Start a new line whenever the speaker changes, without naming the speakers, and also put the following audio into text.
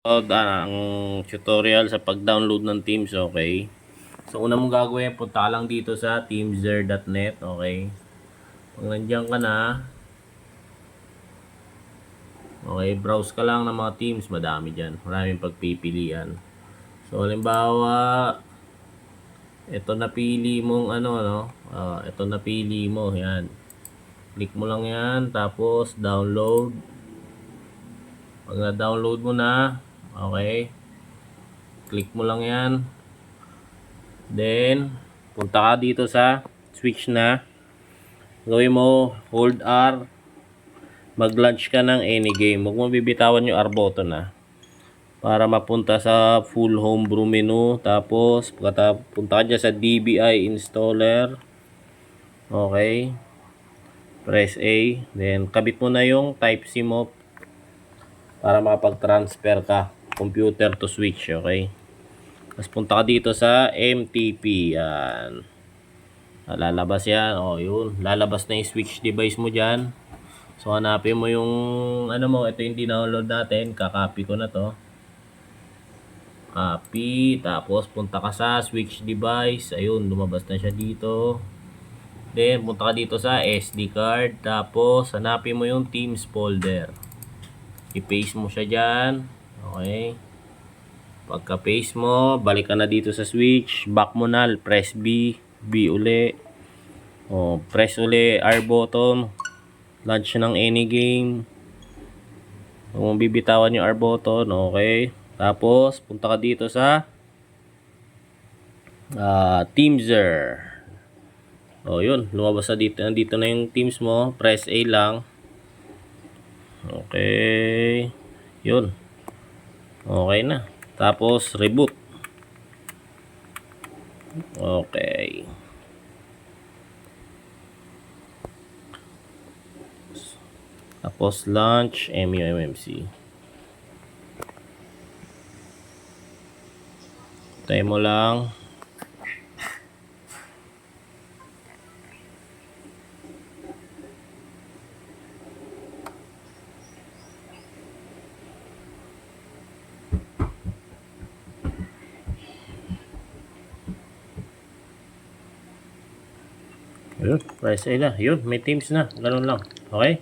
Ang tutorial sa pag-download ng Teams, okay? So, una mong gagawin, punta ka lang dito sa teamzer.net, okay? Pag nandiyan ka na, okay, browse ka lang ng mga Teams, madami dyan. Maraming pagpipilian. So, halimbawa, ito napili mong ito napili mo, yan. Click mo lang yan, tapos download. Pag na-download mo na, okay, click mo lang yan. Then, punta ka dito sa switch na. Gawin mo, hold R. Mag-launch ka ng any game. Huwag mo bibitawan yung R button na. Para mapunta sa full homebrew menu. Tapos, punta ka dyan sa DBI installer. Okay. Press A. Then, kabit mo na yung Type-C mo. Para makapag-transfer ka. Computer to switch. Okay. Tapos punta ka dito sa MTP. Yan. Lalabas yan. O, yun. Lalabas na yung switch device mo dyan. So, hanapin mo yung ito yung dinownload natin. Kakopy ko na to. Copy. Tapos, punta ka sa switch device. Ayun, lumabas na siya dito. Then, punta ka dito sa SD card. Tapos, hanapin mo yung Teams folder. I-paste mo siya dyan. Okay. Pagka-paste mo, balik ka na dito sa switch. Back mo na. Press B. B uli. O, press uli R button. Launch ng any game. Huwag mong bibitawan yung R button. Okay. Tapos, punta ka dito sa Teamzer. O, yun. Lumabas na dito. Nandito na yung Teams mo. Press A lang. Okay. Yun. Okay na. Tapos, reboot. Okay. Tapos, launch MUMMC. Tayo mo lang. Yun, press A lang. Yun, may Teams na. Ganun lang. Okay?